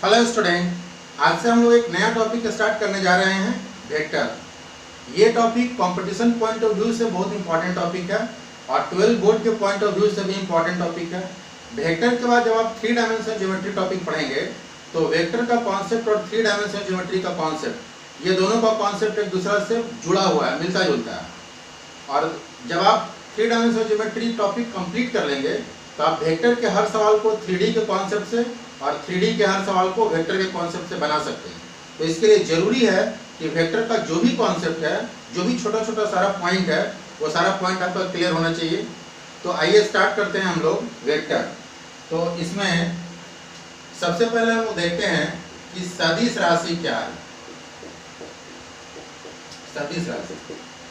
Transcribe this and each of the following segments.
Hello student, आज से हम लोग एक नया टॉपिक स्टार्ट करने जा रहे हैं, वेक्टर। ये topic competition point of view से बहुत इंपॉर्टेंट टॉपिक है और 12 बोर्ड के पॉइंट ऑफ व्यू से भी इंपॉर्टेंट टॉपिक है। वेक्टर के बाद जब आप 3 डायमेंशन ज्योमेट्री टॉपिक पढ़ेंगे तो वेक्टर का कॉन्सेप्ट और 3 डायमेंशन ज्योमेट्री का कॉन्सेप्ट, ये दोनों का कॉन्सेप्ट एक दूसरे से जुड़ा हुआ है, मिलता जुलता है। और जब आप 3 डायमेंशन ज्योमेट्री टॉपिक कंप्लीट कर लेंगे तो आप वेक्टर के हर सवाल को 3D के कॉन्सेप्ट से और 3D के हर सवाल को वेक्टर के कॉन्सेप्ट से बना सकते हैं। तो इसके लिए जरूरी है कि वेक्टर का जो भी कॉन्सेप्ट है, जो भी छोटा छोटा सारा पॉइंट है, वो सारा पॉइंट आपका क्लियर होना चाहिए। तो आइए स्टार्ट करते हैं हम लोग वेक्टर। तो इसमें सबसे पहले हम देखते हैं कि सदिश राशि क्या है। सदिश राशि,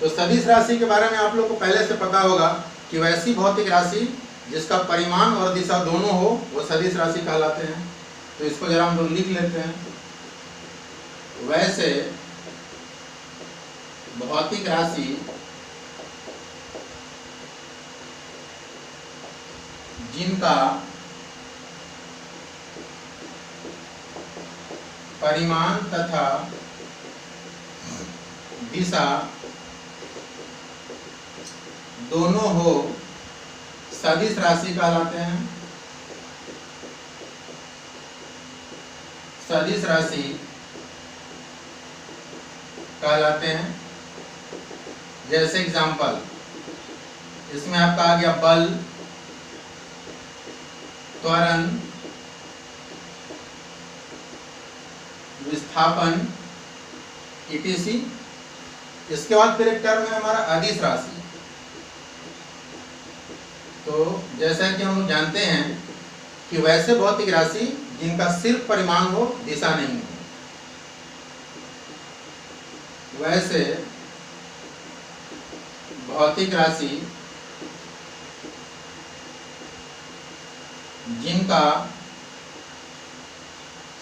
तो सदिश राशि के बारे में आप लोग को पहले से पता होगा कि वैसी भौतिक राशि जिसका परिमाण और दिशा दोनों हो वो सदिश राशि कहलाते हैं। तो इसको जरा हम लोग लिख लेते हैं। वैसे भौतिक राशि जिनका परिमाण तथा दिशा दोनों हो सदिश राशि कहलाते हैं। सदिश राशि कहलाते हैं। जैसे एग्जांपल, इसमें आपका आ गया बल, त्वरण, विस्थापन, etc। इसके बाद फिर एक टर्म है हमारा अदिश राशि। तो जैसा कि हम लोग जानते हैं कि वैसे भौतिक राशि जिनका सिर्फ परिमाण हो, दिशा नहीं हो, वैसे भौतिक राशि जिनका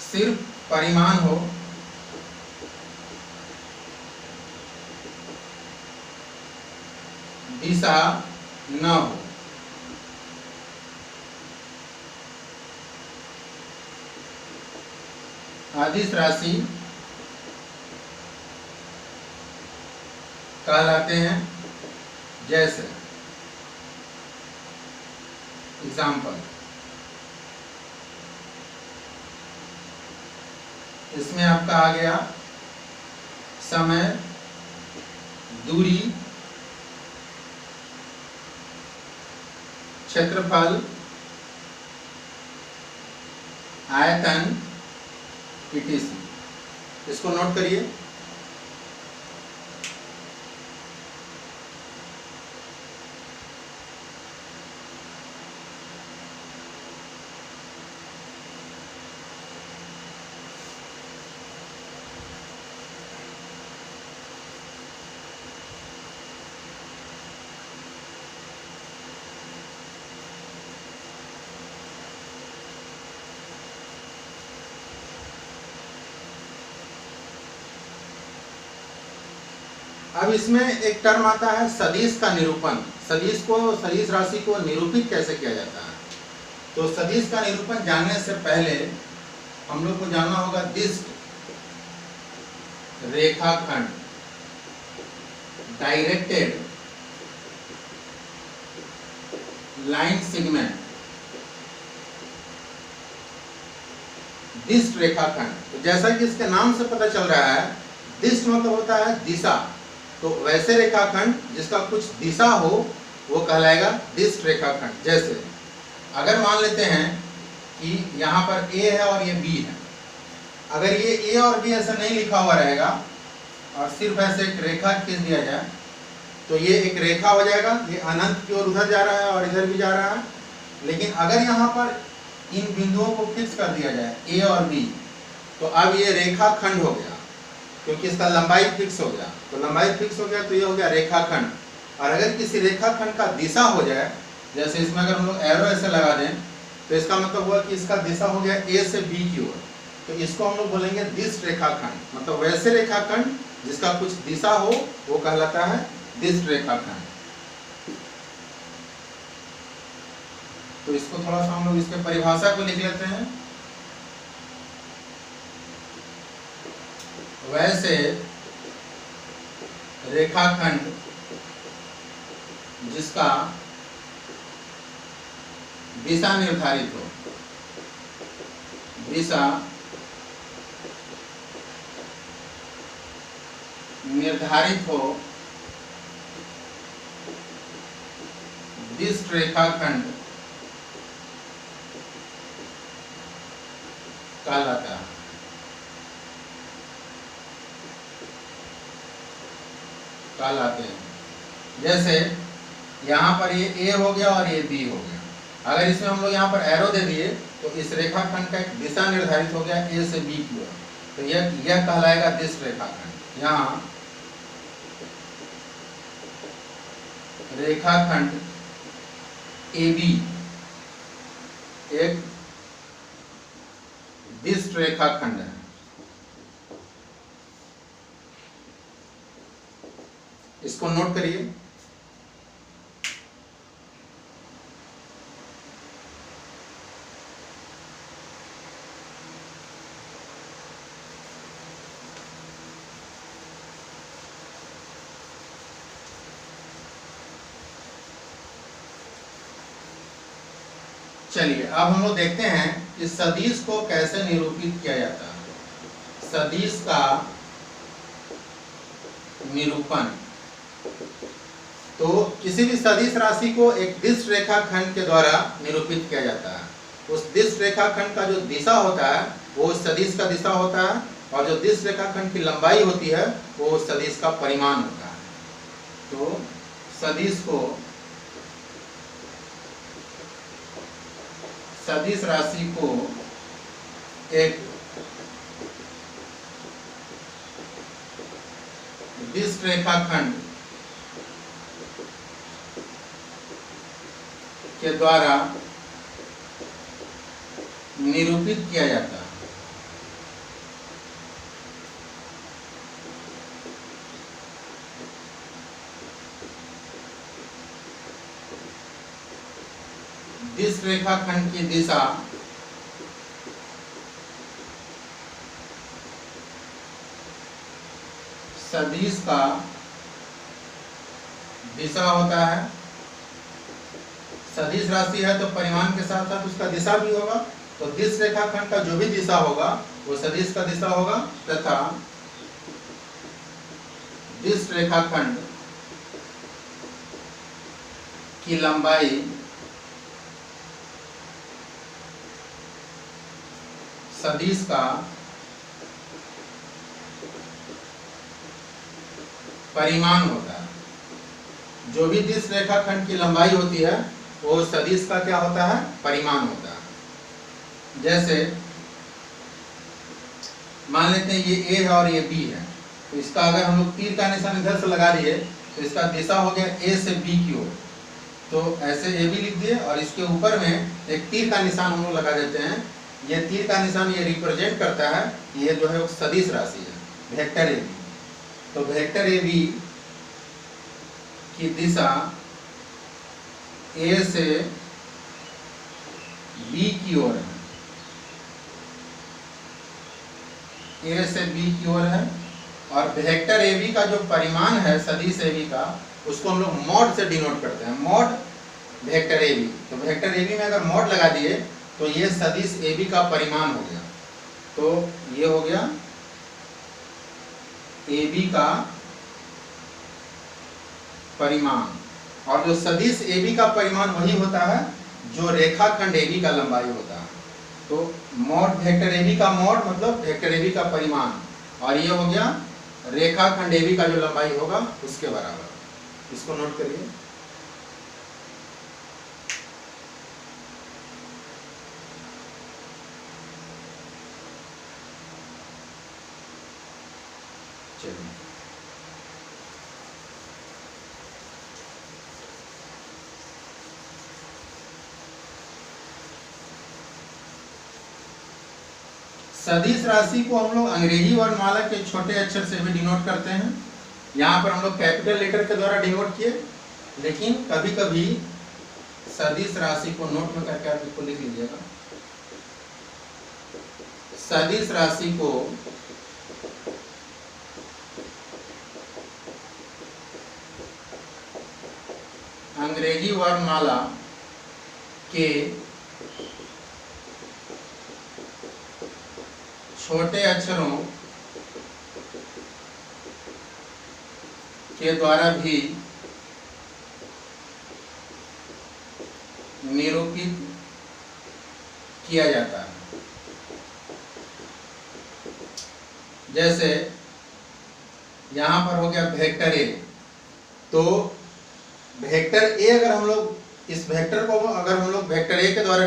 सिर्फ परिमाण हो, दिशा न हो, अदिश राशि कहलाते हैं। जैसे एग्जाम्पल, इसमें आपका आ गया समय, दूरी, क्षेत्रफल, आयतन, etc। इसको नोट करिए। अब इसमें एक टर्म आता है सदिश का निरूपण। सदिश राशि को निरूपित कैसे किया जाता है। तो सदिश का निरूपण जानने से पहले हम लोग को जानना होगा दिष्ट, रेखाखंड, डायरेक्टेड लाइन सेगमेंट, दिष्ट रेखाखंड। तो जैसा कि इसके नाम से पता चल रहा है, दिष्ट मतलब होता है दिशा। तो वैसे रेखाखंड जिसका कुछ दिशा हो वो कहलाएगा दिष्ट रेखाखंड। जैसे अगर मान लेते हैं कि यहाँ पर A है और ये B है, अगर ये A और B ऐसा नहीं लिखा हुआ रहेगा और सिर्फ ऐसे एक रेखा खींच दिया जाए तो ये एक रेखा हो जाएगा। ये अनंत की ओर उधर जा रहा है और इधर भी जा रहा है। लेकिन अगर यहाँ पर इन बिंदुओं को फिक्स कर दिया जाए A और B, तो अब ये रेखाखंड हो गया क्योंकि इसका लंबाई फिक्स हो गया। तो लंबाई फिक्स हो गया तो ये हो गया रेखाखंड। और अगर किसी रेखाखंड का दिशा हो जाए, जैसे इसमें अगर हम लोग एरो ऐसे लगा दें तो इसका मतलब हुआ कि इसका दिशा हो गया A से B की ओर, तो इसको हम लोग बोलेंगे दिष्ट रेखाखंड। मतलब वैसे रेखाखंड जिसका कुछ दिशा हो वो कहलाता है दिष्ट रेखाखंड। तो इसको थोड़ा सा हम लोग इसके परिभाषा को लिख लेते हैं। वैसे रेखाखंड जिसका दिशा निर्धारित हो, दिशा निर्धारित हो, दिष्ट रेखाखंड कहलाता है। कहलाते हैं। जैसे यहाँ पर ये ए हो गया और ये बी हो गया। अगर इसमें हम लोग यहाँ पर एरो दे दिए तो इस रेखाखंड का एक दिशा निर्धारित हो गया ए से बी की ओर, तो यह कहलाएगा दिष्ट रेखाखंड। यहाँ रेखाखंड ए बी एक दिष्ट रेखाखंड है। इसको नोट करिए। चलिए अब हम लोग देखते हैं कि सदिश को कैसे निरूपित किया जाता है। सदिश का निरूपण, तो किसी भी सदिश राशि को एक दिष्ट रेखाखंड के द्वारा निरूपित किया जाता है। उस दिष्ट रेखाखंड का जो दिशा होता है वो उस सदिश का दिशा होता है, और जो दिष्ट रेखाखंड की लंबाई होती है वो उस सदिश का परिमाण होता है। तो सदिश को, सदिश राशि को एक दिष्ट रेखाखंड के द्वारा निरूपित किया जाता है। दिष्ट रेखाखंड की दिशा सदिश का दिशा होता है। सदिश राशि है तो परिमाण के साथ साथ उसका दिशा भी होगा, तो दिष्ट रेखाखंड का जो भी दिशा होगा वो सदिश का दिशा होगा, तथा दिष्ट रेखाखंड की लंबाई सदिश का परिमाण होता है। जो भी दिष्ट रेखाखंड की लंबाई होती है वो सदिश का क्या होता है, परिमाण होता है। जैसे मान लेते हैं ये ए है और ये बी है, तो इसका अगर हम लोग तीर का निशान इधर से लगा दिए तो इसका दिशा हो गया ए से बी की ओर, तो ऐसे ए बी लिख दिए और इसके ऊपर में एक तीर का निशान हम लोग लगा देते हैं। ये तीर का निशान ये रिप्रेजेंट करता है कि ये जो है वो सदिश राशि है, वेक्टर ए बी। तो वेक्टर ए बी की दिशा ए से बी की ओर है, ए से बी की ओर है, और वेक्टर ए बी का जो परिमाण है सदिश ए बी का, उसको हम लोग मॉड से डिनोट करते हैं, मॉड वेक्टर ए बी। तो वेक्टर ए बी में अगर मॉड लगा दिए तो ये सदिश ए बी का परिमाण हो गया। तो ये हो गया ए बी का परिमाण, और जो सदिश ए बी का परिमाण वही होता है जो रेखाखंड ए बी का लंबाई होता है। तो मॉड वेक्टर ए बी का मॉड मतलब वेक्टर ए बी का परिमाण, और ये हो गया रेखाखंड ए बी का जो लंबाई होगा उसके बराबर। इसको नोट करिए। चलिए सदिश राशि को हम लोग अंग्रेजी वर्णमाला के छोटे अक्षर से भी डिनोट करते हैं। यहाँ पर हम लोग कैपिटल लेटर के द्वारा डिनोट किए, लेकिन कभी कभी सदिश राशि को नोट में करके आप इसको लिख लीजिएगा। सदिश राशि को अंग्रेजी वर्णमाला के छोटे अक्षरों के द्वारा भी निरूपित किया जाता है। जैसे यहाँ पर हो गया वेक्टर ए, तो वेक्टर ए अगर हम लोग इस वेक्टर को अगर हम लोग वेक्टर ए के द्वारा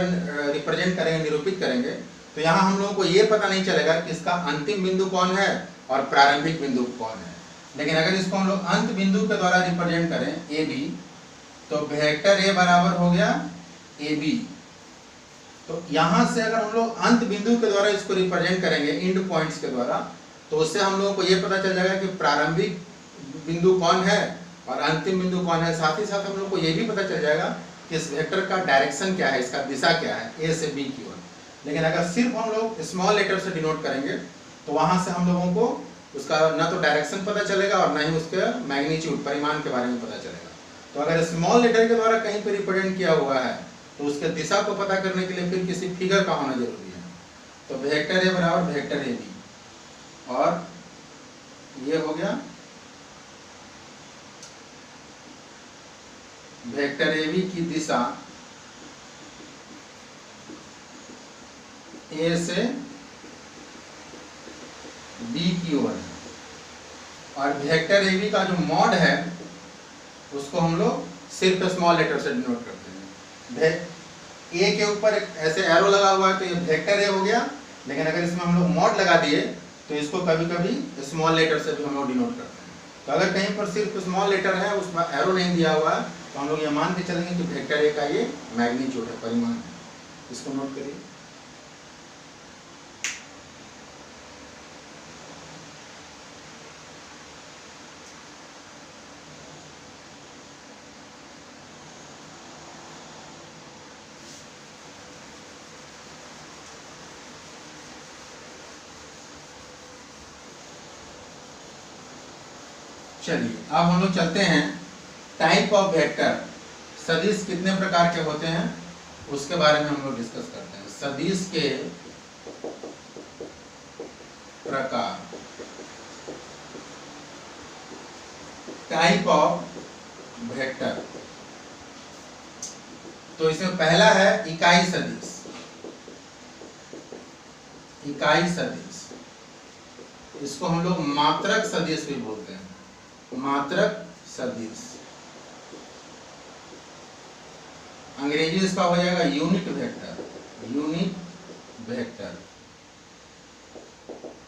रिप्रेजेंट करेंगे, निरूपित करेंगे, तो यहाँ हम लोगों को ये पता नहीं चलेगा कि इसका अंतिम बिंदु कौन है और प्रारंभिक बिंदु कौन है। लेकिन अगर इसको हम लोग अंत बिंदु के द्वारा रिप्रेजेंट करें ए बी, तो वेक्टर ए बराबर हो गया ए बी। तो यहाँ से अगर हम लोग अंत बिंदु के द्वारा इसको रिप्रेजेंट करेंगे इंड पॉइंट्स के द्वारा, तो उससे हम लोगों को ये पता चल जाएगा कि प्रारंभिक बिंदु कौन है और अंतिम बिंदु कौन है। साथ ही साथ हम लोग को ये भी पता चल जाएगा कि इस वेक्टर का डायरेक्शन क्या है, इसका दिशा क्या है, ए से बी की ओर। लेकिन अगर सिर्फ हम लोग स्मॉल लेटर से डिनोट करेंगे, तो वहां से हम लोगों को उसका न तो डायरेक्शन पता चलेगा और न ही उसके मैग्नीट्यूड, परिमाण के बारे में पता चलेगा। तो अगर स्मॉल लेटर के द्वारा कहीं पर रिप्रेजेंट किया हुआ है, तो उसके दिशा को पता करने के लिए फिर किसी फिगर का होना जरूरी है। तो वेक्टर ए बराबर वेक्टर ए बी, और ये हो गया वेक्टर ए बी की दिशा ए से बी की ओर है, और वेक्टर ए बी का जो मॉड है उसको हम लोग सिर्फ स्मॉल लेटर से डिनोट करते हैं। ए के ऊपर एक ऐसे एरो लगा हुआ है, तो ये वेक्टर ए हो गया। लेकिन अगर इसमें हम लोग मॉड लगा दिए, तो इसको कभी कभी स्मॉल लेटर से भी हम लोग डिनोट करते हैं। तो अगर कहीं पर सिर्फ स्मॉल लेटर है, उसमें एरो नहीं दिया हुआ है, तो हम लोग ये मान के चलेंगे कि वेक्टर ए का ये मैग्नीट्यूड है, परिमाण है। इसको नोट करिए। चलिए अब हम लोग चलते हैं टाइप ऑफ वेक्टर। सदिश कितने प्रकार के होते हैं उसके बारे में हम लोग डिस्कस करते हैं। सदिश के प्रकार, टाइप ऑफ वेक्टर। तो इसमें पहला है इकाई सदिश। इकाई सदिश, इसको हम लोग मात्रक सदिश भी बोलते हैं। मात्रक सदिश, अंग्रेजी इसका हो जाएगा यूनिट वेक्टर। Unit vector.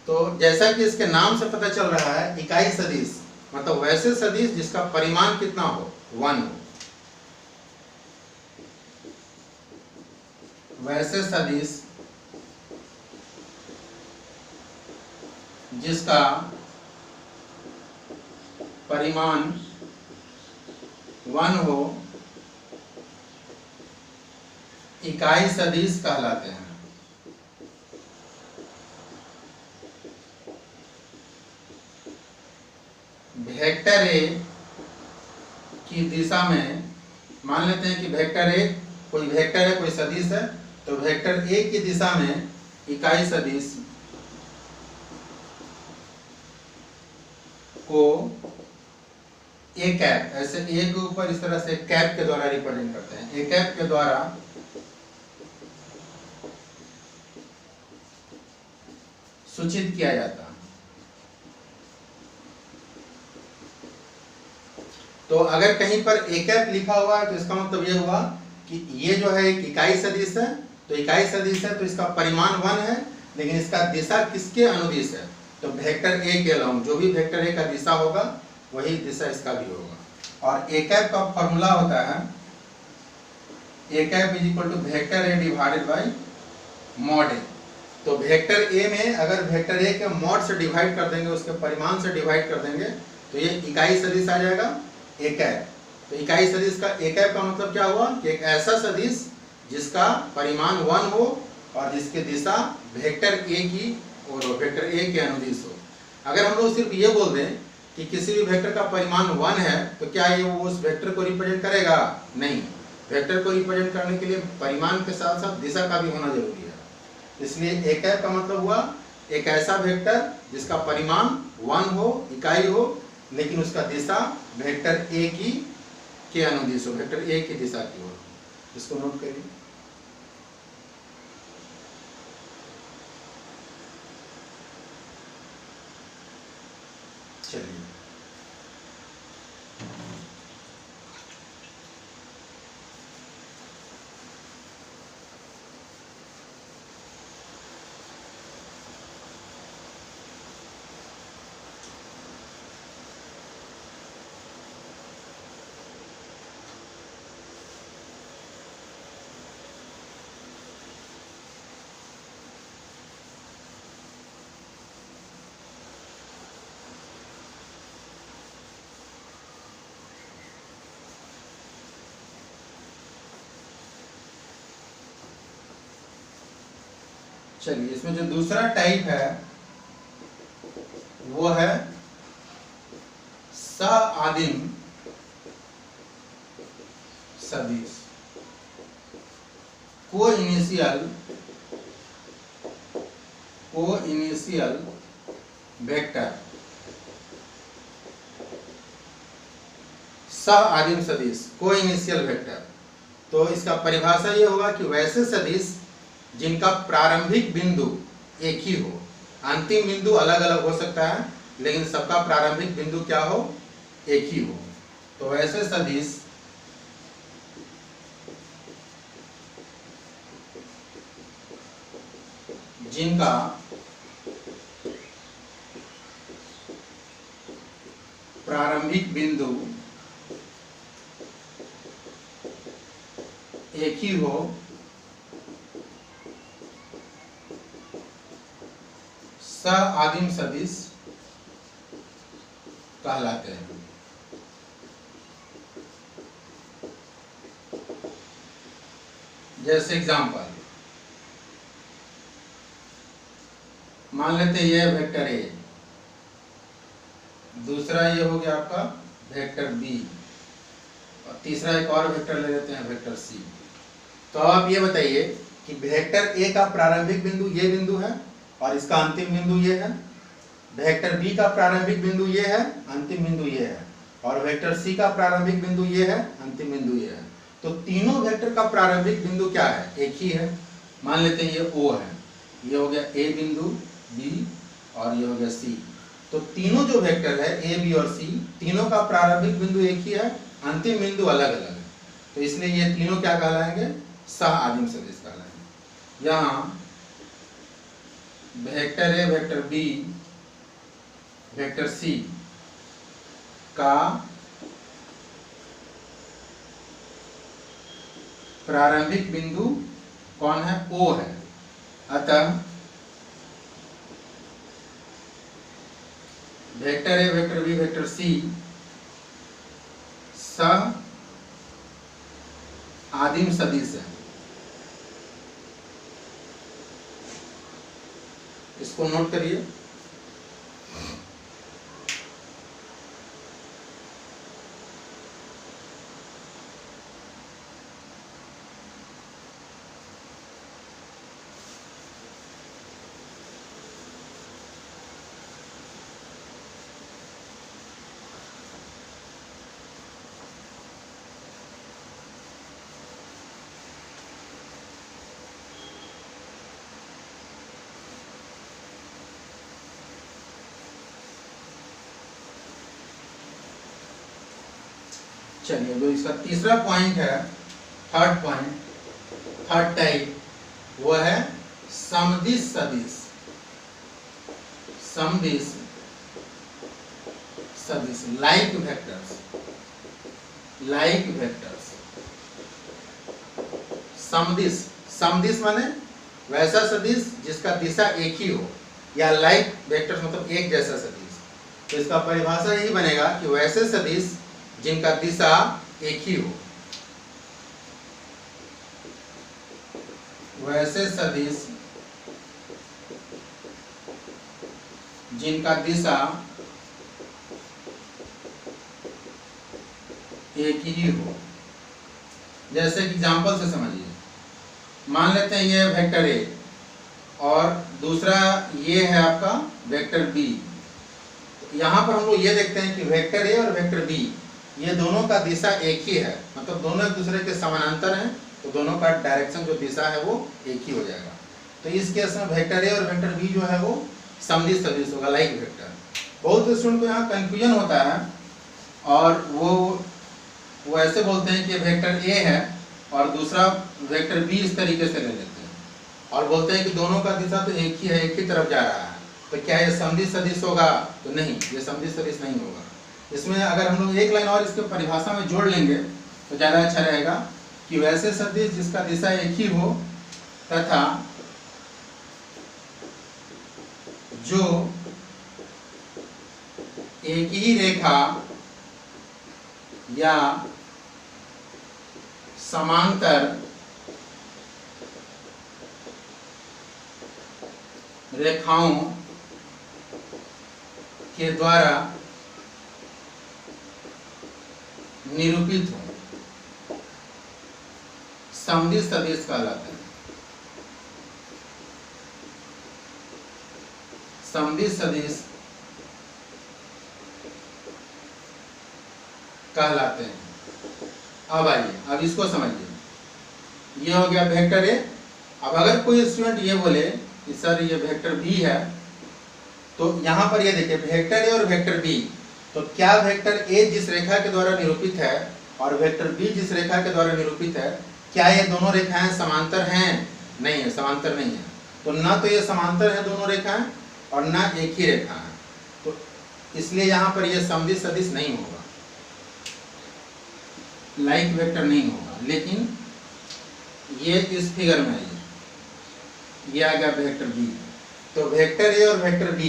तो जैसा कि इसके नाम से पता चल रहा है, इकाई सदिश मतलब वैसे सदिश जिसका परिमाण कितना हो, 1 हो। वैसे सदिश जिसका परिमाण 1 हो, इकाई सदिश कहलाते हैं। वेक्टर ए की दिशा में, मान लेते हैं कि वेक्टर ए कोई वेक्टर है, कोई सदिश है, तो वेक्टर ए की दिशा में इकाई सदिश को ए कैप, ऐसे ए के ऊपर इस तरह से कैप के द्वारा रिप्रेजेंट करते हैं। ए कैप के द्वारा सूचित किया जाता है। तो अगर कहीं पर ए कैप लिखा हुआ है, तो इसका मतलब ये हुआ कि ये जो है एक इकाई सदिश है। तो इकाई सदिश है तो इसका परिमाण 1 है, लेकिन इसका दिशा किसके अनुदिश है, तो वेक्टर ए के अलाउंग। जो भी वेक्टर ए का दिशा होगा वही दिशा इसका भी होगा। और ए कैप का फॉर्मूला होता है A cap is equal to vector A divided by mod A. तो वेक्टर ए में अगर वेक्टर ए के मॉड से डिवाइड कर देंगे, उसके परिमाण से डिवाइड कर देंगे, तो ये इकाई सदिश आ जाएगा ए कैप। तो इकाई सदिश का ए कैप का मतलब क्या हुआ कि एक ऐसा सदिश जिसका परिमाण 1 हो और जिसकी दिशा वेक्टर ए की और वेक्टर ए के अनुदिश हो। अगर हम लोग सिर्फ ये बोल दें कि किसी भी वेक्टर का परिमाण 1 है तो क्या ये वो उस वेक्टर को रिप्रेजेंट करेगा? नहीं। वेक्टर को रिप्रेजेंट करने के लिए परिमाण के साथ साथ दिशा का भी होना जरूरी है। इसलिए एकैव का मतलब हुआ एक ऐसा वेक्टर जिसका परिमाण 1 हो, इकाई हो, लेकिन उसका दिशा वेक्टर ए की के अनुदिश हो, वेक्टर ए की दिशा की हो। इसको नोट करिए। चलिए चलिए इसमें जो दूसरा टाइप है वो है सआदिम सदिश, को इनिशियल वेक्टर। सआदिम सदिश, को इनिशियल वेक्टर। तो इसका परिभाषा ये होगा कि वैसे सदिश जिनका प्रारंभिक बिंदु एक ही हो, अंतिम बिंदु अलग अलग हो सकता है लेकिन सबका प्रारंभिक बिंदु क्या हो? एक ही हो। तो वैसे सदिश जिनका प्रारंभिक बिंदु एक ही हो, सआदिम सदिश कहलाते हैं। जैसे एग्जांपल मान लेते हैं ये वेक्टर ए, दूसरा ये हो गया आपका वेक्टर बी, और तीसरा एक और वेक्टर ले लेते हैं वेक्टर सी। तो आप ये बताइए कि वेक्टर ए का प्रारंभिक बिंदु ये बिंदु है और इसका अंतिम बिंदु ये है। वेक्टर बी का प्रारंभिक बिंदु ये है, अंतिम बिंदु ये है, और वेक्टर सी का प्रारंभिक बिंदु ये है, अंतिम बिंदु ये है। तो तीनों वेक्टर का प्रारंभिक बिंदु क्या है? एक ही है। मान लेते हैं ये ओ है, ये हो गया ए बिंदु, बी और ये हो गया सी। तो तीनों जो वेक्टर है ए, बी और सी, तीनों का प्रारंभिक बिंदु एक ही है, अंतिम बिंदु अलग अलग है। तो इसलिए ये तीनों क्या कहलाएंगे? सआदिम सदिश कहलाएंगे। यहाँ vector A, vector B, vector C का प्रारंभिक बिंदु कौन है? ओ है। अतः vector A, vector B, vector C सआदिम सदिश है। इसको नोट करिए। चलिए जो इसका तीसरा पॉइंट है, थर्ड पॉइंट, थर्ड टाइप, वो है समदिश सदिश। समदिश सदिश, लाइक वेक्टर्स, लाइक वेक्टर्स। समदिश, समदिश माने वैसा सदिश जिसका दिशा एक ही हो, या लाइक वेक्टर्स मतलब एक जैसा सदिश। तो इसका परिभाषा यही बनेगा कि वैसे सदिश जिनका दिशा एक ही हो, वैसे सदिश जिनका दिशा एक ही हो। जैसे कि एग्जाम्पल से समझिए, मान लेते हैं ये वेक्टर ए और दूसरा ये है आपका वेक्टर बी। यहाँ पर हम लोग ये देखते हैं कि वेक्टर ए और वेक्टर बी ये दोनों का दिशा एक ही है, मतलब दोनों एक दूसरे के समानांतर हैं, तो दोनों का डायरेक्शन जो दिशा है वो एक ही हो जाएगा। तो इस केस में वेक्टर ए और वेक्टर बी जो है वो समदिश सदिश होगा, लाइक वेक्टर। बहुत स्टूडेंट को यहाँ कंफ्यूजन होता है और वो ऐसे बोलते हैं कि वेक्टर ए है और दूसरा वेक्टर बी इस तरीके से ले लेते हैं और बोलते हैं कि दोनों का दिशा तो एक ही है, एक ही तरफ जा रहा है, तो क्या ये समदिश सदिश होगा? तो नहीं, ये समदिश सदिश नहीं होगा। इसमें अगर हम लोग एक लाइन और इसके परिभाषा में जोड़ लेंगे तो ज़्यादा अच्छा रहेगा कि वैसे सदिश जिसका दिशा एक ही हो तथा जो एक ही रेखा या समांतर रेखाओं के द्वारा निरूपित हो, समदिश सदिश कहलाते हैं। समदिश सदिश कहलाते हैं। अब आइए, अब इसको समझिए। ये हो गया वेक्टर ए। अब अगर कोई स्टूडेंट ये बोले कि सर ये वेक्टर बी है, तो यहाँ पर ये देखिए वेक्टर ए और वेक्टर बी, तो क्या वेक्टर ए जिस रेखा के द्वारा निरूपित है और वेक्टर बी जिस रेखा के द्वारा निरूपित है, क्या ये दोनों रेखाएं समांतर हैं? नहीं है, समांतर नहीं है। तो ना तो ये समांतर है दोनों रेखाएं और ना एक ही रेखा है, तो इसलिए यहाँ पर ये समदिश सदिश नहीं होगा, लाइक वेक्टर नहीं होगा। लेकिन ये इस फिगर में है, ये आ गया वेक्टर बी। तो वेक्टर ए और वेक्टर बी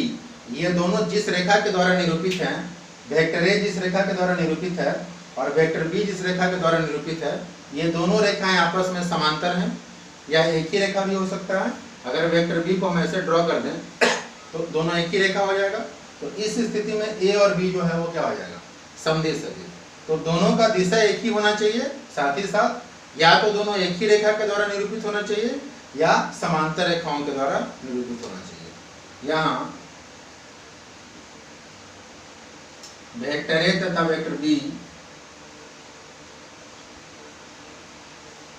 ये दोनों जिस रेखा के द्वारा निरूपित हैं, वेक्टर ए जिस रेखा के द्वारा निरूपित है और वेक्टर बी जिस रेखा के द्वारा निरूपित है, ये दोनों रेखाएं आपस में समांतर हैं या एक ही रेखा भी हो सकता है। अगर वेक्टर बी को हम ऐसे ड्रॉ कर दें तो दोनों एक ही रेखा हो जाएगा। तो इस स्थिति में ए और बी जो है वो क्या हो जाएगा? समदिश सदिश। तो दोनों का दिशा एक ही होना चाहिए, साथ ही साथ या तो दोनों एक ही रेखा के द्वारा निरूपित होना चाहिए या समांतर रेखाओं के द्वारा निरूपित होना चाहिए। यहाँ वेक्टर ए तथा वेक्टर बी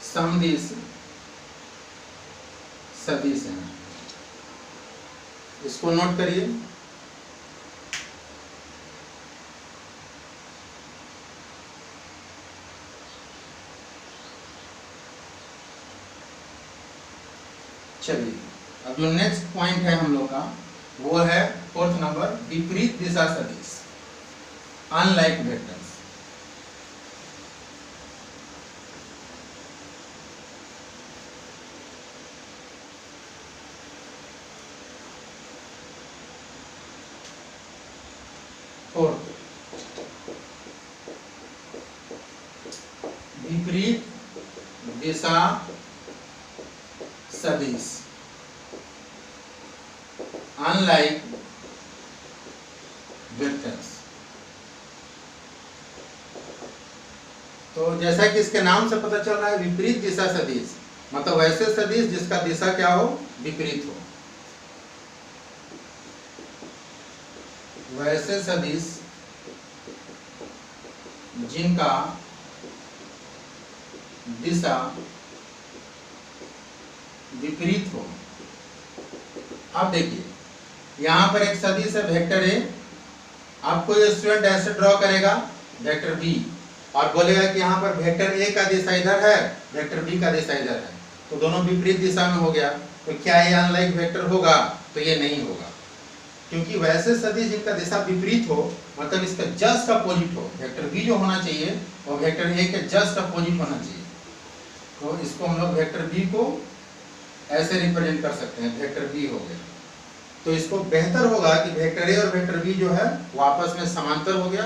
समदिश सदिश हैं, इसको नोट करिए। चलिए, अब जो नेक्स्ट पॉइंट है हम लोग का वो है 4th नंबर, विपरीत दिशा सदिश, अनलाइक वेक्टर्स। विपरीत दिशा सदिश, अनलाइक वेक्टर्स। तो जैसा कि इसके नाम से पता चल रहा है, विपरीत दिशा सदिश मतलब वैसे सदिश जिसका दिशा क्या हो? विपरीत हो। वैसे सदिश जिनका दिशा विपरीत हो। अब देखिए, यहाँ पर एक सदिश है वेक्टर ए, आपको ये स्टूडेंट ऐसे ड्रॉ करेगा वेक्टर बी और बोलेगा कि यहाँ पर वेक्टर ए का दिशा इधर है, वेक्टर बी का दिशा इधर है, तो दोनों विपरीत दिशा में हो गया। तो क्या ये अनलाइक वेक्टर होगा? तो ये नहीं होगा, क्योंकि वैसे सदिश जिनका दिशा विपरीत हो मतलब इसका जस्ट अपोजिट हो, वेक्टर बी जो होना चाहिए वो वेक्टर ए के जस्ट अपोजिट होना चाहिए। तो इसको हम लोग वेक्टर बी को ऐसे रिप्रेजेंट कर सकते हैं, वेक्टर बी हो गया। तो इसको बेहतर होगा कि वेक्टर ए और वेक्टर बी जो है वो आपस में समांतर हो गया।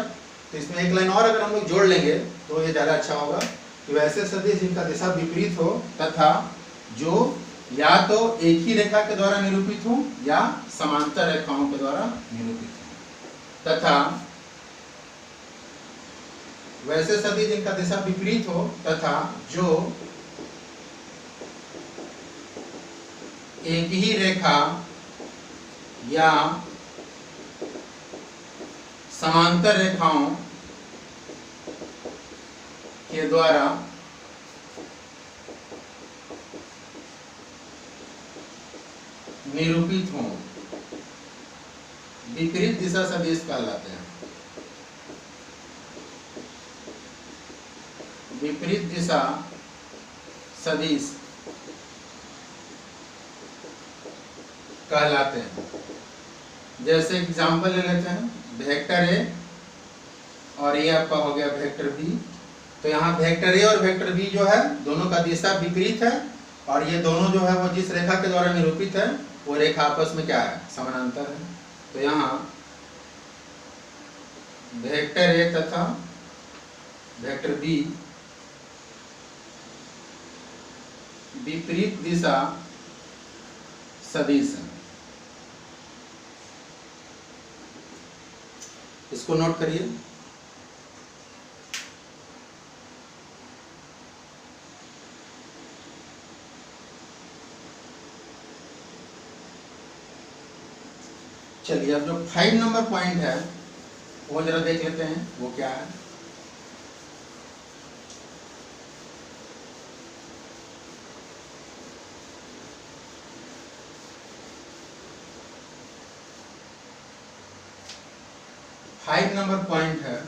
तो इसमें एक लाइन और अगर हम लोग जोड़ लेंगे तो ये ज़्यादा अच्छा होगा कि वैसे सदिश जिनका दिशा विपरीत हो तथा जो या तो एक ही रेखा के द्वारा निरूपित हो या समांतर रेखाओं के द्वारा निरूपित हो, तथा वैसे सदिश जिनका दिशा विपरीत हो तथा जो एक ही रेखा या समांतर रेखाओं के द्वारा निरूपित हों, विपरीत दिशा सदिश कहलाते हैं। विपरीत दिशा सदिश कहलाते हैं। जैसे एग्जाम्पल ले लेते हैं, वेक्टर ए और ये आपका हो गया वेक्टर बी। तो यहाँ वेक्टर ए और वेक्टर बी जो है दोनों का दिशा विपरीत है, और ये दोनों जो है वो जिस रेखा के द्वारा निरूपित है वो रेखा आपस में क्या है, समानांतर है। तो यहाँ वेक्टर ए तथा वेक्टर बी विपरीत दिशा सदिश है। इसको नोट करिए। चलिए अब जो 5 नंबर पॉइंट है वो जरा देख लेते हैं, वो क्या है। फाइव नंबर पॉइंट है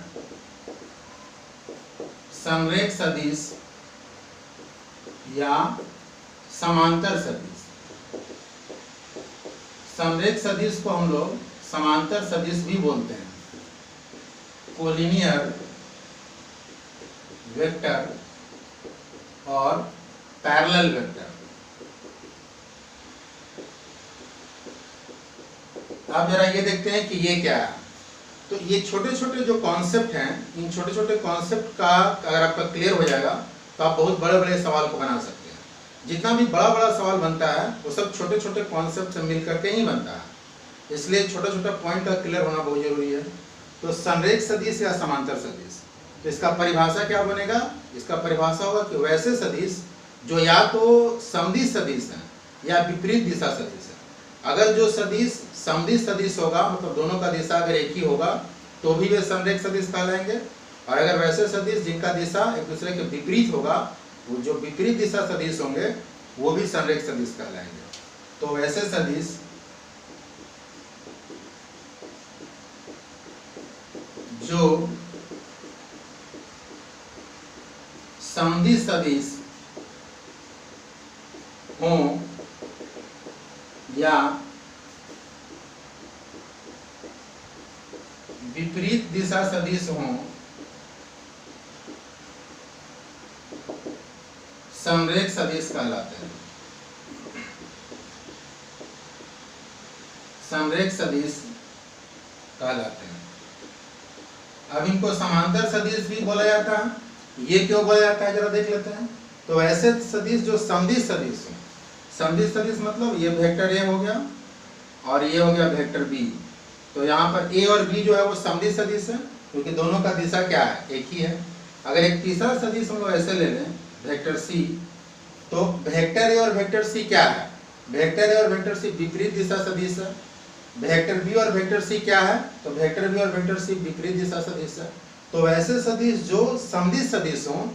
संरेख सदिश या समांतर सदिश। संरेख सदिश को हम लोग समांतर सदिश भी बोलते हैं। कोलिनियर वेक्टर और पैरेलल वेक्टर। आप जरा ये देखते हैं कि ये क्या है। तो ये छोटे छोटे जो कॉन्सेप्ट हैं, इन छोटे छोटे कॉन्सेप्ट का अगर आपका क्लियर हो जाएगा तो आप बहुत बड़े बड़े सवाल को बना सकते हैं। जितना भी बड़ा बड़ा सवाल बनता है वो सब छोटे छोटे कॉन्सेप्ट से मिल करके ही बनता है। इसलिए छोटा छोटा पॉइंट का क्लियर होना बहुत जरूरी है। तो संरेख सदिश या समांतर सदिश, तो इसका परिभाषा क्या बनेगा? इसका परिभाषा होगा कि वैसे सदिश जो या तो समदिश सदिश है या विपरीत दिशा सदिश है। अगर जो सदिश समदिश सदिश होगा, मतलब दोनों का दिशा अगर एक ही होगा तो भी वे संरेख सदिश कहलाएंगे। और अगर वैसे सदिश जिनका दिशा एक दूसरे के विपरीत होगा, वो जो विपरीत दिशा सदिश होंगे वो भी संरेख सदिश कहलाएंगे। तो वैसे सदिश जो समदिश सदिश हों या विपरीत दिशा सदिश हों, संरेख सदिश कहलाते हैं। संरेख सदिश कहलाते हैं। अब इनको समांतर सदिश भी बोला जाता है। ये क्यों बोला जाता है जरा देख लेते हैं। तो ऐसे सदिश जो समदिश सदिश है, समदिश सदिश मतलब ये वेक्टर ए हो गया और ये हो गया वेक्टर बी। तो यहाँ पर ए और बी जो है वो समदिश सदिश है, क्योंकि दोनों का दिशा क्या है, एक ही है। अगर एक तीसरा सदिश हम लोग ऐसे ले लें, वेक्टर सी, तो वेक्टर ए और वेक्टर सी क्या है? वेक्टर ए और वेक्टर सी विपरीत दिशा सदिश है। वेक्टर बी और वेक्टर सी क्या है? तो वेक्टर बी और वेक्टर सी विपरीत दिशा सदिश है। तो वैसे सदिश जो समदिश सदिश हों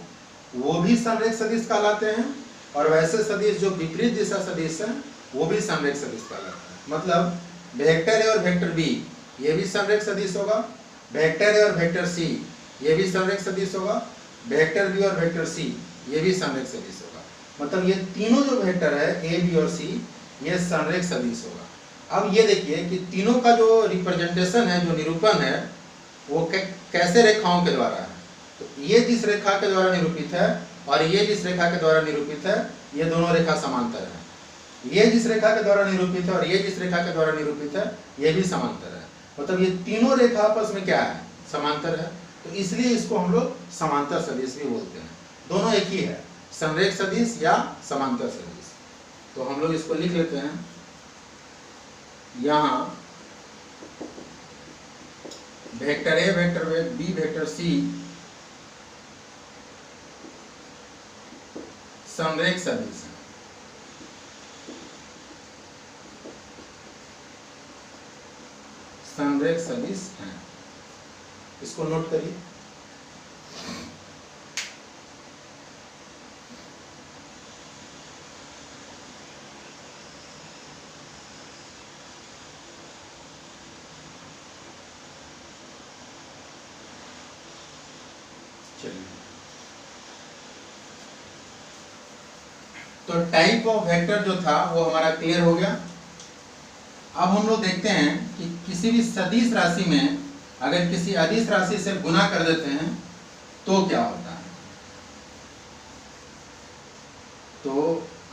वो भी संरेख सदिश कहलाते हैं, और वैसे सदिश जो विपरीत दिशा सदिश है वो भी संरेख सदिश कहलाते हैं। मतलब वेक्टर ए और वेक्टर बी ये भी संरेख सदिश होगा, वेक्टर ए और वेक्टर सी ये भी संरेख सदिश होगा, वेक्टर बी और वेक्टर सी ये भी संरेख सदिश होगा। मतलब ये तीनों जो वेक्टर है ए बी और सी ये संरेख सदिश होगा। अब ये देखिए कि तीनों का जो रिप्रेजेंटेशन है, जो निरूपण है, वो कैसे रेखाओं के द्वारा है। तो ये जिस रेखा के द्वारा निरूपित है और ये जिस रेखा के द्वारा निरूपित है, ये दोनों रेखा समांतर है। ये जिस रेखा के द्वारा निरूपित है और ये जिस रेखा के द्वारा निरूपित है, ये भी समांतर है। मतलब ये तीनों रेखा आपस में क्या है, समांतर है। तो इसलिए इसको हम लोग समांतर सदिश भी बोलते हैं। दोनों एक ही है, संरेख सदिश या समांतर सदिश। तो हम लोग इसको लिख लेते हैं यहाँ vector A vector B vector C समरेख सदिश है। समरेख सदिश है, इसको नोट करिए। तो टाइप ऑफ वेक्टर जो था वो हमारा क्लियर हो गया। अब हम लोग देखते हैं कि किसी भी सदिश राशि में अगर किसी अदिश राशि से गुना कर देते हैं तो क्या होता है। तो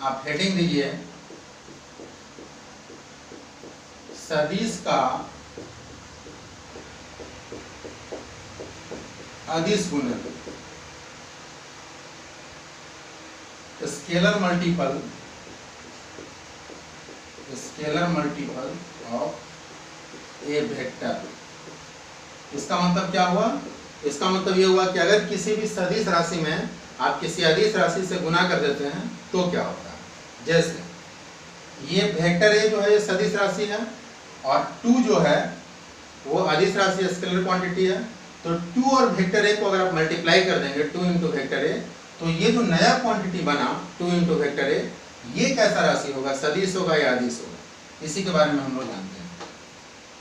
आप हेडिंग दीजिए सदिश का अदिश गुणन, scalar multiple of A vector. इसका मतलब क्या हुआ? इसका मतलब ये हुआ कि अगर किसी भी सदिश राशि में आप किसी अदिश राशि से गुना कर देते हैं तो क्या होता है। जैसे ये वेक्टर ए जो है ये सदिश राशि है और 2 जो है वो अदिश राशि स्केलर क्वांटिटी है। तो 2 और वेक्टर ए को अगर आप मल्टीप्लाई कर देंगे 2 इंटू वेक्टर ए, तो ये जो नया क्वांटिटी बना 2 इंटू वेक्टर ए, ये कैसा राशि होगा, सदिश होगा या अदिश होगा, इसी के बारे में हम लोग जानते हैं।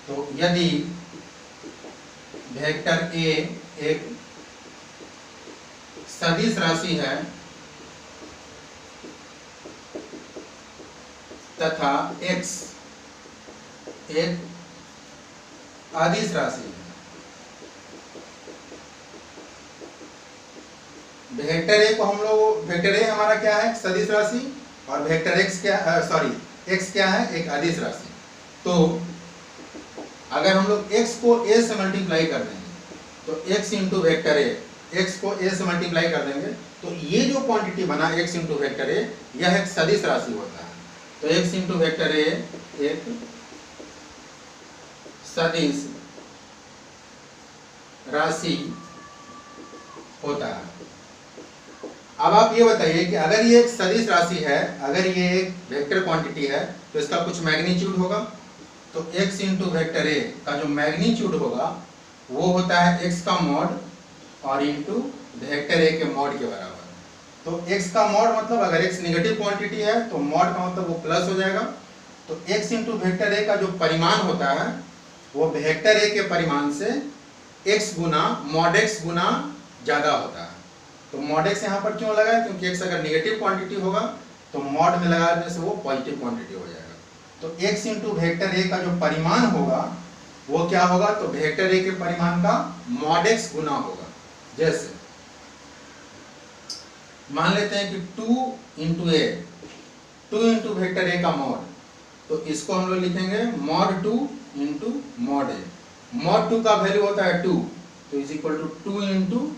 तो यदि वेक्टर ए एक सदिश राशि है तथा x एक अदिश राशि है, वेक्टर ए को हम लोग, वेक्टर ए हमारा क्या है, सदिश राशि, और वेक्टर एक्स क्या, एक्स क्या है, एक अदिश राशि। तो अगर हम लोग x को a से मल्टीप्लाई कर देंगे तो x इंटू वेक्टर ए, x को a से मल्टीप्लाई कर देंगे तो ये जो क्वांटिटी बना x इंटू वेक्टर ए, यह एक सदिश राशि होता है। तो x इंटू वेक्टर ए एक सदिश राशि होता है। अब आप ये बताइए कि अगर ये एक सदिश राशि है, अगर ये एक वेक्टर क्वांटिटी है तो इसका कुछ मैग्नीट्यूड होगा। तो x इंटू वेक्टर ए का जो मैग्नीट्यूड होगा वो होता है x का मॉड और इंटू वेक्टर ए के मॉड के बराबर। तो x का मॉड मतलब अगर x नेगेटिव क्वांटिटी है तो मॉड का मतलब वो प्लस हो जाएगा। तो x इंटू वेक्टर ए का जो परिमाण होता है वो वेक्टर ए के परिमाण से x गुना मॉड x गुना ज़्यादा होता है। तो मॉड x यहाँ पर क्यों लगा है, क्योंकि x अगर नेगेटिव क्वांटिटी होगा तो मॉड में लगाने से वो पॉजिटिव क्वांटिटी हो जाएगा। तो x इंटू वेक्टर ए का जो परिमाण होगा वो क्या होगा, तो वेक्टर ए के परिमाण का मॉड x गुना होगा। जैसे मान लेते हैं कि 2 into A, 2 into vector A का मॉड, तो इसको हम लोग लिखेंगे mod 2 into mod A. Mod 2 का वैल्यू होता है 2, तो is equal to 2 into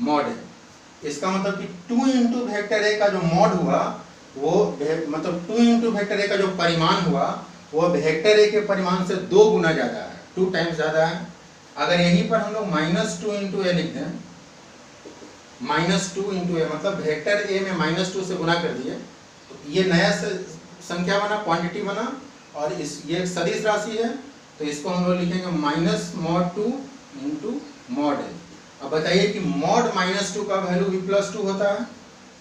mod A. इसका मतलब कि 2 इंटू वेक्टर ए का जो मॉड हुआ वो मतलब 2 इंटू वेक्टर ए का जो परिमाण हुआ वो वेक्टर ए के परिमाण से 2 गुना ज़्यादा है, 2 टाइम्स ज़्यादा है। अगर यहीं पर हम लोग -2 इंटू ए लिख दें, -2 इंटू ए मतलब वेक्टर ए में -2 से गुना कर दिए तो ये नया संख्या बना, क्वांटिटी बना, और ये एक सदिश राशि है तो इसको हम लोग लिखेंगे -mod 2 इंटू मॉड ए। अब बताइए कि मॉड -2 का वैल्यू भी +2 होता है,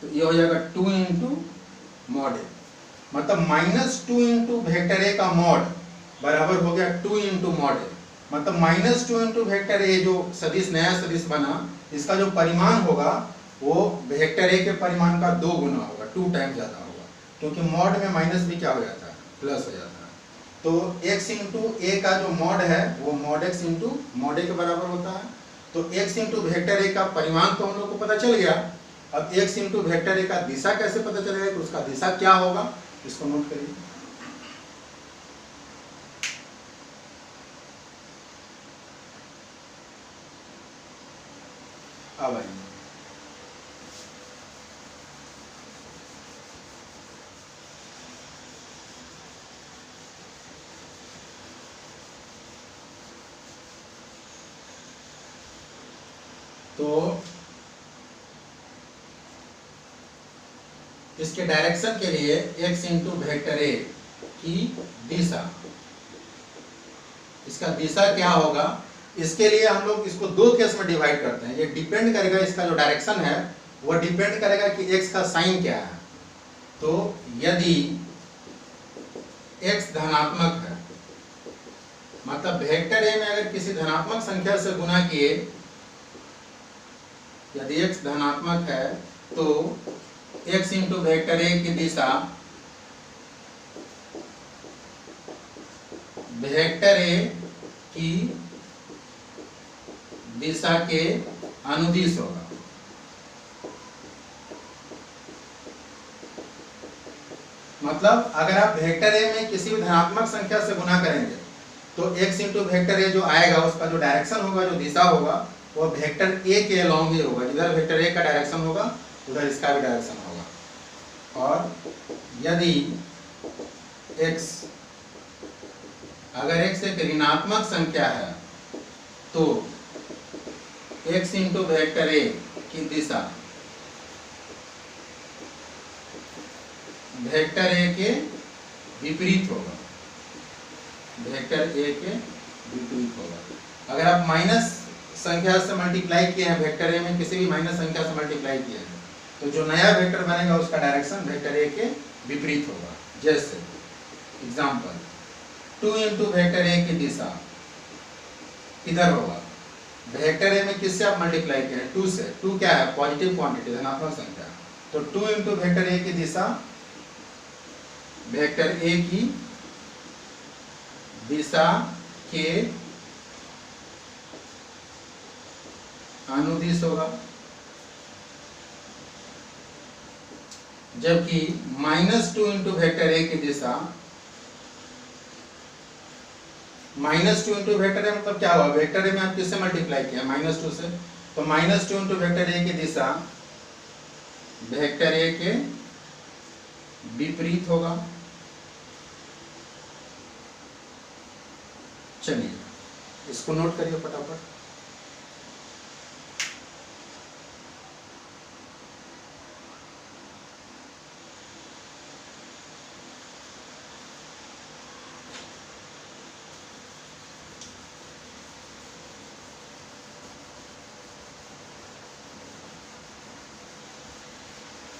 तो ये हो जाएगा 2 इंटू मॉड ए। मतलब -2 इंटू वेक्टर ए का मॉड बराबर हो गया 2 इंटू मॉड ए। मतलब -2 इंटू वेक्टर ए जो सदिश नया सदिश बना, इसका जो परिमाण होगा वो वेक्टर ए के परिमाण का 2 गुना होगा, 2 टाइम ज़्यादा होगा, क्योंकि मॉड में माइनस भी क्या हो जाता है, प्लस हो जाता है। तो x इंटू ए का जो मॉड है वो मॉड x इंटू मॉड ए के बराबर होता है। तो x इंटू वेक्टर ए का परिमाण तो हम लोग को पता चल गया। अब x इंटू वेक्टर ए का दिशा कैसे पता चलेगा, तो उसका दिशा क्या होगा, इसको नोट करिए। अब आइए तो इसके डायरेक्शन के लिए x इंटू वेक्टर ए की दिशा, इसका दिशा क्या होगा, इसके लिए हम लोग इसको दो केस में डिवाइड करते हैं। ये डिपेंड करेगा, इसका जो डायरेक्शन है वो डिपेंड करेगा कि x का साइन क्या है। तो यदि x धनात्मक है, मतलब वेक्टर ए में अगर किसी धनात्मक संख्या से गुना किए, यदि x धनात्मक है तो x इंटू वेक्टर ए की दिशा वेक्टर ए की दिशा के अनुदिश होगा। मतलब अगर आप वेक्टर ए में किसी भी धनात्मक संख्या से गुना करेंगे तो x इंटू वेक्टर ए जो आएगा उसका जो डायरेक्शन होगा, जो दिशा होगा, वो वेक्टर ए के अलॉन्ग ही होगा। जिधर वेक्टर ए का डायरेक्शन होगा उधर इसका भी डायरेक्शन होगा। और यदि x, अगर x एक ऋणात्मक संख्या है तो x इंटू वेक्टर ए की दिशा वेक्टर ए के विपरीत होगा, वेक्टर ए के विपरीत होगा। अगर आप माइनस संख्या से मल्टीप्लाई किए हैं, वेक्टर ए में किसी भी माइनस संख्या से मल्टीप्लाई किए हैं, तो जो नया वेक्टर बनेगा उसका डायरेक्शन वेक्टर ए के विपरीत होगा। जैसे एग्जांपल 2 इंटू वेक्टर ए की दिशा किधर होगा, वेक्टर ए में किससे आप मल्टीप्लाई किए हैं, 2 से। 2 क्या है, पॉजिटिव क्वांटिटी, धनात्मक संख्या। तो 2 इंटू वेक्टर ए की दिशा वेक्टर ए की दिशा के अनुदिश होगा। जबकि -2 इंटू वेक्टर ए की दिशा, -2 इंटू वेक्टर ए मतलब क्या हुआ, वेक्टर ए में आप किससे मल्टीप्लाई किया, -2 से। तो -2 इंटू वेक्टर ए की दिशा वेक्टर ए के विपरीत होगा। चलिए इसको नोट करिए फटाफट।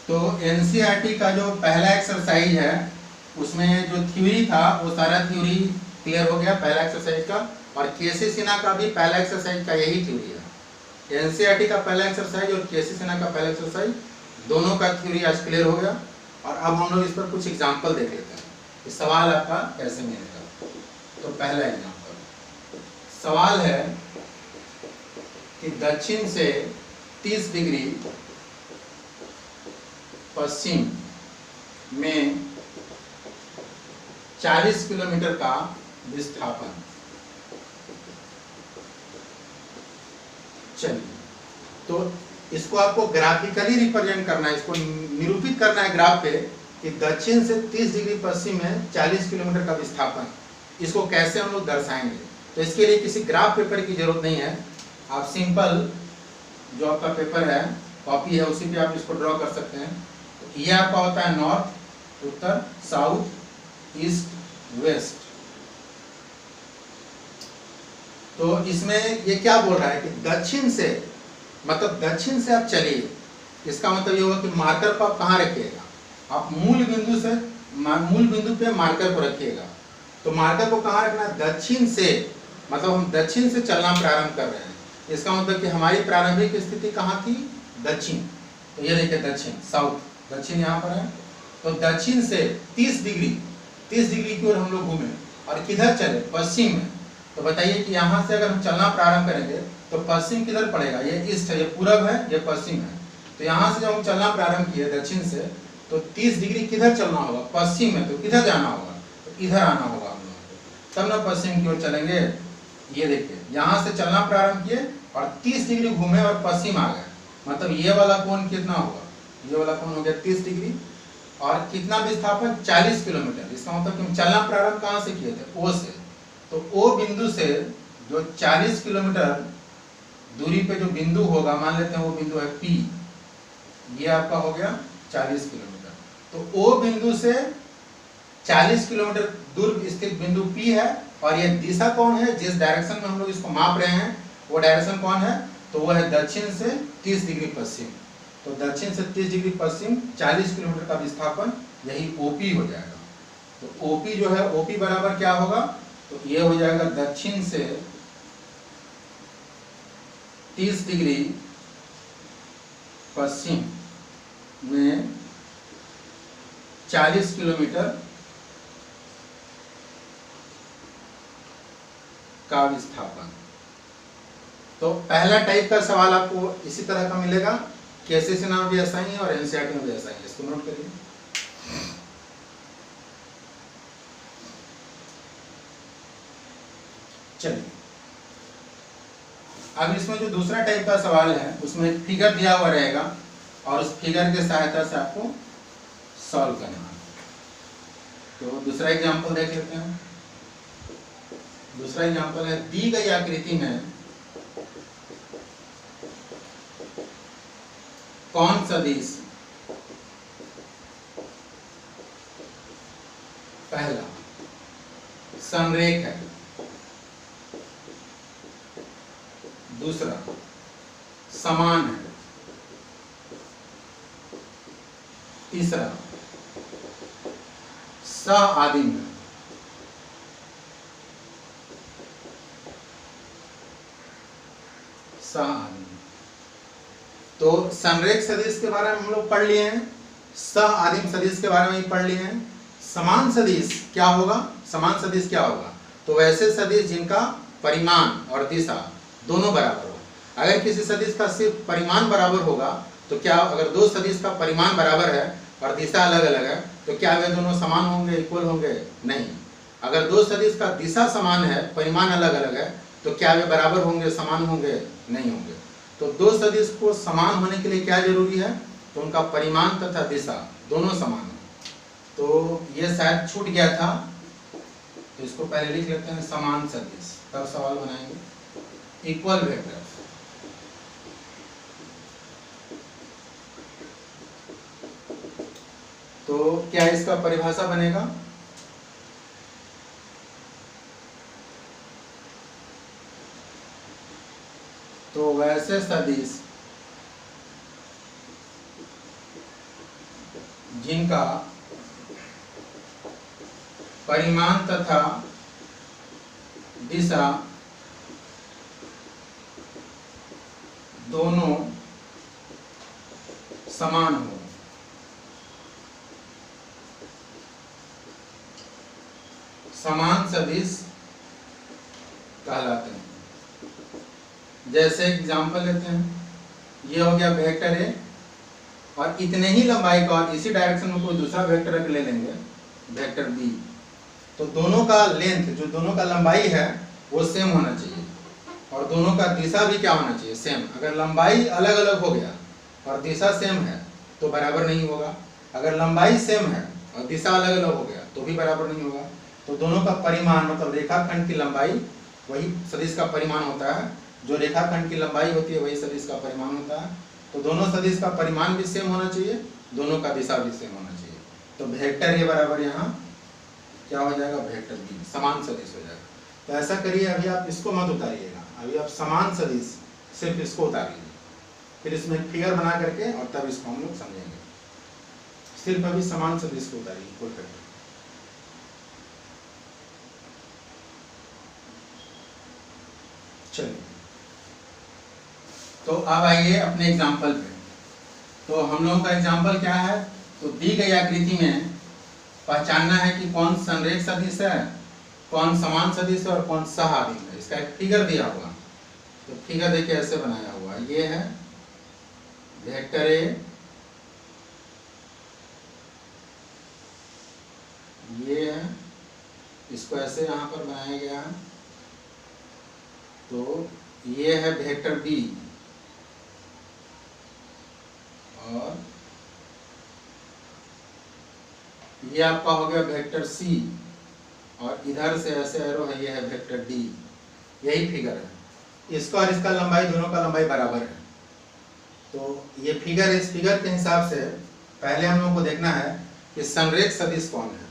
तो एनसीईआरटी का जो पहला एक्सरसाइज है उसमें जो थ्योरी था वो सारा थ्योरी क्लियर हो गया पहला एक्सरसाइज का। और केसी सिन्हा का भी पहला एक्सरसाइज का यही थ्योरी है। एनसीईआरटी का पहला एक्सरसाइज और केसी सिन्हा का पहला एक्सरसाइज दोनों का थ्योरी आज क्लियर हो गया। और अब हम लोग इस पर कुछ एग्जाम्पल देख लेते हैं कि सवाल आपका कैसे मिलेगा। तो पहला एग्जाम्पल सवाल है कि दक्षिण से 30 डिग्री पश्चिम में 40 किलोमीटर का विस्थापन। चलिए तो इसको आपको ग्राफिकली रिप्रेजेंट करना है, इसको निरूपित करना है ग्राफ पे कि दक्षिण से 30 डिग्री पश्चिम में 40 किलोमीटर का विस्थापन। इसको कैसे हम लोग दर्शाएंगे, तो इसके लिए किसी ग्राफ पेपर की जरूरत नहीं है। आप सिंपल जो आपका पेपर है, कॉपी है, उसी पे आप इसको ड्रॉ कर सकते हैं। तो ये आपका होता है नॉर्थ, उत्तर, साउथ, ईस्ट, वेस्ट। तो इसमें ये क्या बोल रहा है कि दक्षिण से, मतलब दक्षिण से आप चलिए, इसका मतलब ये होगा कि मार्कर को आप कहाँ रखिएगा, आप मूल बिंदु पे मार्कर को रखिएगा। तो मार्कर को कहाँ रखना है, दक्षिण से, मतलब हम दक्षिण से चलना प्रारंभ कर रहे हैं। इसका मतलब कि हमारी प्रारंभिक स्थिति कहाँ थी, दक्षिण। तो ये देखिए दक्षिण, साउथ, दक्षिण यहाँ पर है। तो दक्षिण से 30 डिग्री की ओर हम लोग घूमे और किधर चले, पश्चिम में। तो बताइए कि यहाँ से अगर हम चलना प्रारंभ करेंगे तो पश्चिम किधर पड़ेगा, ये ईस्ट है, ये पूरब है, ये पश्चिम है। तो यहाँ से जब हम चलना प्रारंभ किए दक्षिण से, तो 30 डिग्री किधर चलना होगा, पश्चिम में। तो किधर जाना होगा, तो इधर आना होगा हम लोगों को, तब ना पश्चिम की ओर चलेंगे। ये देखिए यहाँ से चलना प्रारंभ किए और 30 डिग्री घूमे और पश्चिम आ गए। मतलब ये वाला कोण कितना होगा, ये वाला कोण हो गया 30 डिग्री। और कितना विस्थापन, 40 किलोमीटर। इसका मतलब कि हम चलना प्रारंभ कहाँ से किए थे, ओ से। तो ओ बिंदु से जो 40 किलोमीटर दूरी पे जो बिंदु होगा, मान लेते हैं वो बिंदु है P, ये आपका हो गया 40 किलोमीटर। तो ओ बिंदु से 40 किलोमीटर दूर स्थित बिंदु P है, और ये दिशा कौन है, जिस डायरेक्शन में हम लोग इसको माप रहे हैं वो डायरेक्शन कौन है, तो वो है दक्षिण से 30 डिग्री पश्चिम। तो दक्षिण से 30 डिग्री पश्चिम 40 किलोमीटर का विस्थापन, यही OP हो जाएगा। तो OP जो है, OP बराबर क्या होगा, तो ये हो जाएगा दक्षिण से 30 डिग्री पश्चिम में 40 किलोमीटर का विस्थापन। तो पहला टाइप का सवाल आपको इसी तरह का मिलेगा, केसीसी में भी ऐसा ही है और एनसीईआरटी में भी ऐसा ही है, इसको नोट करिए। चलिए, अब इसमें जो दूसरा टाइप का सवाल है उसमें एक फिगर दिया हुआ रहेगा और उस फिगर की सहायता से आपको सॉल्व करना है। तो दूसरा एग्जांपल देख लेते हैं। दूसरा एग्जांपल है, दी गई आकृति में कौन सदिश पहला संरेख है, दूसरा समान है, तीसरा सह-आदिम है, सह-आदिम। तो संरेख सदिश के बारे में हम लोग पढ़ लिए हैं, सह-आदिम सदिश के बारे में ही पढ़ लिए हैं। समान सदिश क्या होगा, समान सदिश क्या होगा, तो वैसे सदिश जिनका परिमाण और दिशा दोनों बराबर हो। अगर किसी सदिश का सिर्फ परिमाण बराबर होगा तो क्या, अगर दो सदिश का परिमाण बराबर है और दिशा अलग अलग है तो क्या वे दोनों समान होंगे, इक्वल होंगे? नहीं। अगर दो सदिश का दिशा समान है, परिमाण अलग अलग है, तो क्या वे बराबर होंगे, समान होंगे? नहीं होंगे। तो दो सदिश को समान होने के लिए क्या जरूरी है, तो उनका परिमाण तथा दिशा दोनों समान हो। तो ये शायद छूट गया था, तो इसको पहले लिख लेते हैं, समान सदिश, तब सवाल बनाएंगे। इक्वल वेक्टर, तो क्या इसका परिभाषा बनेगा, तो वैसे सदिश जिनका परिमाण तथा दिशा दोनों समान हो, समान सदिश कहलाते हैं। जैसे एग्जांपल लेते हैं, ये हो गया वेक्टर ए, और इतने ही लंबाई का और इसी डायरेक्शन में कोई दूसरा वेक्टर ले लेंगे, वेक्टर बी, तो दोनों का लेंथ, जो दोनों का लंबाई है वो सेम होना चाहिए, और दोनों का दिशा भी क्या होना चाहिए, सेम। अगर लंबाई अलग अलग हो गया और दिशा सेम है तो बराबर नहीं होगा। अगर लंबाई सेम है और दिशा अलग अलग हो गया तो भी बराबर नहीं होगा। तो दोनों का परिमाण, मतलब रेखाखंड की लंबाई, वही सदिश का परिमाण होता है। जो रेखाखंड की लंबाई होती है वही सदिश का परिमाण होता है। तो दोनों सदिश का परिमाण भी सेम होना चाहिए, दोनों का दिशा भी सेम होना चाहिए। तो वेक्टर ए बराबर यहाँ क्या हो जाएगा, वेक्टर बी, समान सदिश हो जाएगा। तो ऐसा करिए, अभी आप इसको मत उतारिएगा, अभी आप समान सदिश सिर्फ इसको उतार लीजिए, फिर इसमें एक फिगर बना करके और तब इसको हम लोग समझेंगे। सिर्फ अभी समान सदिश को उतारिए, इक्वल करके। चलिए, तो अब आइए अपने एग्जाम्पल पे। तो हम लोगों का एग्जाम्पल क्या है, तो दी गई आकृति में पहचानना है कि कौन संरेख सदिश है, कौन समान सदिश है और कौन सह-आदिम है। इसका एक फिगर दिया हुआ, तो फिगर देखिए ऐसे बनाया हुआ है। ये है वेक्टर ए, ये है, इसको ऐसे यहाँ पर बनाया गया है। तो ये है वेक्टर बी, और ये आपका हो गया वेक्टर सी, और इधर से ऐसे एरो है, ये है वेक्टर डी। यही फिगर है। इसका और इसका लंबाई, दोनों का लंबाई बराबर है। तो ये फिगर, इस फिगर के हिसाब से पहले हम लोगों को देखना है कि संरेख सदिश कौन है।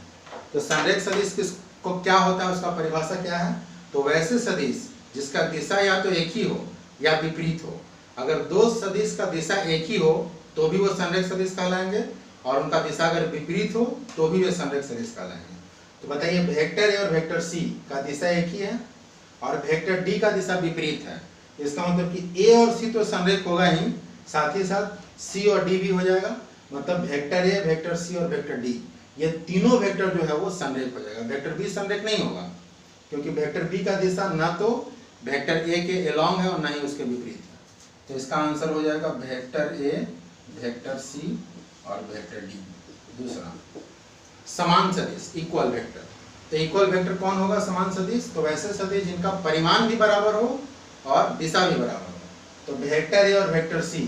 तो संरेख सदिश किसको क्या होता है, उसका परिभाषा क्या है। तो वैसे सदिश जिसका दिशा या तो एक ही हो या विपरीत हो। अगर दो सदिश का दिशा एक ही हो तो भी वो संरेख सदिश कहलाएंगे, और उनका दिशा अगर विपरीत हो तो भी वे संरेख सदिश कहलाएंगे। तो बताइए, वेक्टर ए और वेक्टर सी का दिशा एक ही है और वेक्टर डी का दिशा विपरीत है। इसका मतलब कि ए और सी तो संरेख होगा ही, साथ ही साथ सी और डी भी हो जाएगा। मतलब वेक्टर ए, वेक्टर सी और वेक्टर डी, ये तीनों वेक्टर जो है वो संरेख हो जाएगा। वेक्टर बी संरेख नहीं होगा, क्योंकि वेक्टर बी का दिशा ना तो वेक्टर ए के एलॉन्ग है और ना ही उसके विपरीत है। तो इसका आंसर हो जाएगा वेक्टर ए, वेक्टर सी और वेक्टर डी। दूसरा, समान सदिश, इक्वल वेक्टर। तो इक्वल वेक्टर कौन होगा समान सदिश। तो वैसे सदिश जिनका परिमाण भी बराबर हो और दिशा भी बराबर हो। तो वेक्टर ए और वेक्टर सी,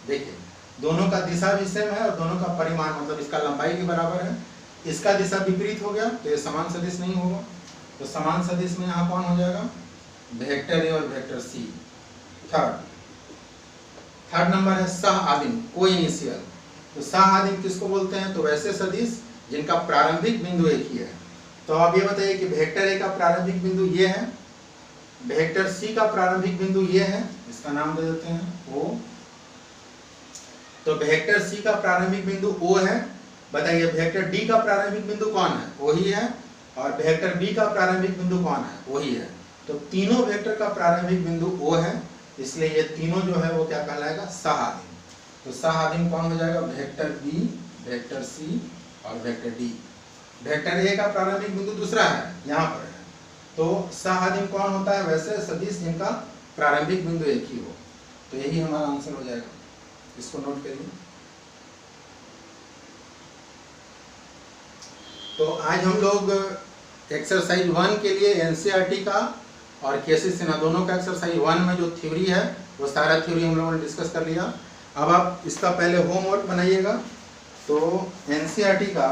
देखिए दोनों का दिशा भी सेम है और दोनों का परिमाण मतलब इसका लंबाई भी बराबर है, इसका दिशा विपरीत हो गया तो ये समान सदिश नहीं होगा। तो समान सदिश में यहाँ कौन हो जाएगा, वेक्टर ए और वेक्टर सी। थर्ड नंबर है सह आदिम, को इनिशियल। तो सह आदिम किसको बोलते हैं। तो वैसे सदिश जिनका प्रारंभिक बिंदु एक ही है। तो आप ये बताइए कि वेक्टर ए का प्रारंभिक बिंदु ये है, वेक्टर सी का प्रारंभिक बिंदु ये है, इसका नाम दे देते हैं ओ। तो वेक्टर सी का प्रारंभिक बिंदु ओ है। बताइए वेक्टर डी का प्रारंभिक बिंदु कौन है, वही है। और वेक्टर बी का प्रारंभिक बिंदु कौन है, वही है। तो तीनों वेक्टर का प्रारंभिक बिंदु ओ है, इसलिए ये तीनों जो है वो क्या कहलाएगा, सह आदिम। तो सह आदिम कौन हो जाएगा, वेक्टर बी, वेक्टर सी और वेक्टर डी। वेक्टर ए का प्रारंभिक बिंदु दूसरा है, यहाँ पर है। तो सह आदिम कौन होता है, वैसे सदिश जिनका प्रारंभिक बिंदु एक ही हो। तो यही हमारा आंसर हो जाएगा, इसको नोट करिए। तो आज हम लोग एक्सरसाइज 1 के लिए एनसीईआरटी का और केसी सिन्हा दोनों का एक्सरसाइज 1 में जो थ्योरी है वो सारा थ्योरी हम लोगों ने डिस्कस कर लिया। अब आप इसका पहले होमवर्क बनाइएगा। तो एनसीईआरटी का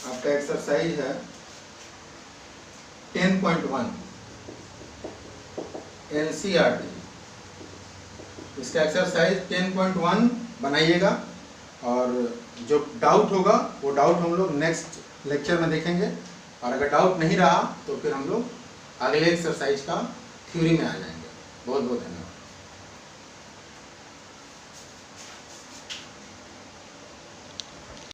आपका एक्सरसाइज है 10.1 एनसीईआरटी, इसका एक्सरसाइज 10.1 बनाइएगा। और जो डाउट होगा वो डाउट हम लोग नेक्स्ट लेक्चर में देखेंगे, और अगर डाउट नहीं रहा तो फिर हम लोग अगले एक्सरसाइज का थ्योरी में आ जाएंगे। बहुत बहुत धन्यवाद।